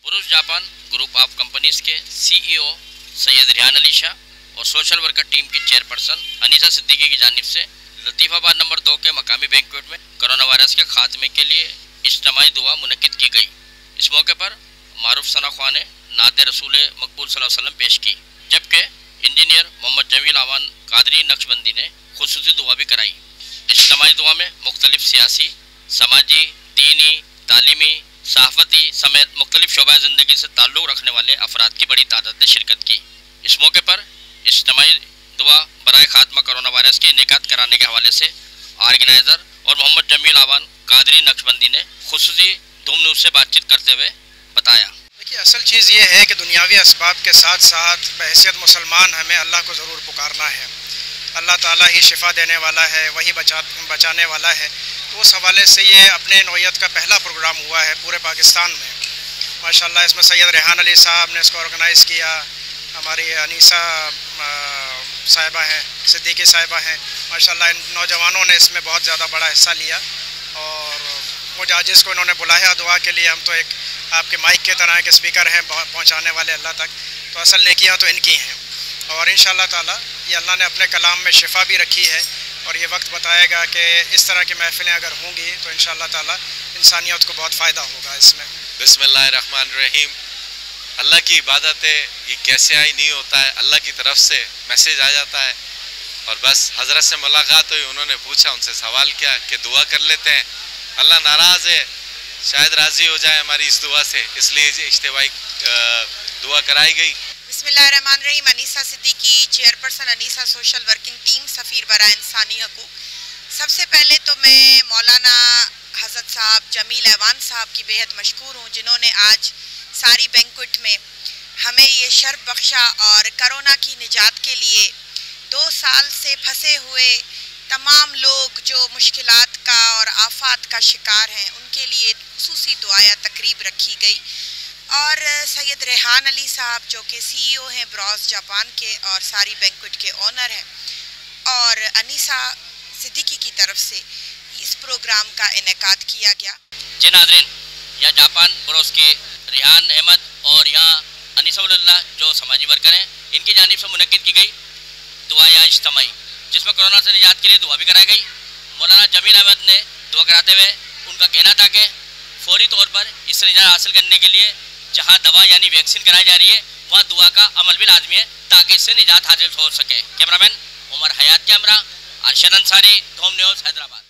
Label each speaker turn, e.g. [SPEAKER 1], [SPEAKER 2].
[SPEAKER 1] बुरुज Japan group of companies के CEO Syed Rehan Ali Shah और सोशल वर्कर टीम की चेयरपर्सन अनीसा सिद्दीकी की जानिब से लतीफ़ाबाद नंबर 2 के मकामी बैंक्वेट में कोरोना वायरस के खात्मे के लिए इज्तिमाई दुआ मुनक्किद की गई। इस मौके पर मारूफ सना ख्वां ने नाते रसूल मकबूल सल्लल्लाहु अलैहि वसल्लम पेश की, जबकि इंजीनियर मोहम्मद जमील आवान कादरी नक्शबंदी ने खुसूसी दुआ भी कराई। इज्तिमाई दुआ में मुख्तलिफ सियासी, समाजी, दीनी, तालीमी, सहाफ़ती समेत मुख्तलिफ शोबा ज़िंदगी से ताल्लुक़ रखने वाले अफराद की बड़ी तादाद ने शिरकत की। इस मौके पर इज्तिमाई दुआ बराए खात्मा कोरोना वायरस के इनेकाद कराने के हवाले से ऑर्गेनाइज़र और मोहम्मद जमील आवान कादरी नक्शबंदी ने खुसूसी धूम से बातचीत करते हुए बताया।
[SPEAKER 2] देखिए, असल चीज़ ये है कि दुनियावी असबाब के साथ साथ बहैसियत मुसलमान हमें अल्लाह को ज़रूर पुकारना है। अल्लाह ताला ही शिफा देने वाला है, वही बचाने वाला है। तो उस हवाले से ये अपने नौयत का पहला प्रोग्राम हुआ है पूरे पाकिस्तान में। माशाल्लाह इसमें सैयद रेहान अली साहब ने इसको ऑर्गेनाइज़ किया, हमारी अनीसा साहिबा हैं, सिद्दीकी साहिबा हैं। माशाल्लाह इन नौजवानों ने इसमें बहुत ज़्यादा बड़ा हिस्सा लिया और वो जाजिज़ को इन्होंने बुलाया दुआ के लिए। हम तो एक आपके माइक के तरह के स्पीकर हैं पहुँचाने वाले अल्लाह तक, तो असल नेकियाँ तो इनकी हैं और इंशाअल्लाह ताला ये अल्लाह ने अपने कलाम में शिफा भी रखी है और ये वक्त बताएगा कि इस तरह की महफिलें अगर होंगी तो इंशाअल्लाह ताला इंसानियत को बहुत फ़ायदा होगा इसमें।
[SPEAKER 3] बिस्मिल्लाहिर्रहमानिर्रहीम। अल्लाह की इबादत है, ये कैसे आई नहीं होता है, अल्लाह की तरफ से मैसेज आ जाता है और बस हज़रत से मुलाकात हुई, उन्होंने पूछा, उनसे सवाल किया कि दुआ कर लेते हैं। अल्लाह नाराज़ है, शायद राज़ी हो जाए हमारी इस दुआ से, इसलिए इज्तिमाई दुआ कराई गई।
[SPEAKER 4] बिस्मिल्लाहिर्रहमानिर्रहीम। Anisa Siddiqui, chairperson Anisa social working team, सफ़ीर बराए इंसानी हकूक़। सबसे पहले तो मैं मौलाना हज़रत साहब जमील आवान साहब की बेहद मशकूर हूँ, जिन्होंने आज सारी बैंक्वेट में हमें ये शर्फ बख्शा और कोरोना की निजात के लिए 2 साल से फंसे हुए तमाम लोग जो मुश्किलात का और आफात का शिकार हैं, उनके लिए खुसूसी दुआया तकरीब रखी गई और सैयद रेहान अली साहब जो कि सीईओ हैं बुरुज जापान के और सारी बैंक्वेट के ओनर हैं और अनीसा सिद्दीकी की तरफ से इस प्रोग्राम का इनेकाद किया गया।
[SPEAKER 1] जी नाज़रीन, यहाँ जापान बुरुज के रेहान अहमद और यहाँ अनीसा जो समाजी वर्कर हैं, इनकी जानिब से मुनक्किद की गई दुआया इज्तिमाई, जिसमें कोरोना से निजात के लिए दुआ भी कराई गई। मौलाना जमील अहमद ने दुआ कराते हुए उनका कहना था कि फौरी तौर पर इससे निजात हासिल करने के लिए जहाँ दवा यानी वैक्सीन कराई जा रही है, वहाँ दुआ का अमल भी लाजमी है ताकि इससे निजात हासिल हो सके। कैमरामैन उमर हयात कैमरा, अरशद अंसारी, धूम न्यूज़, हैदराबाद।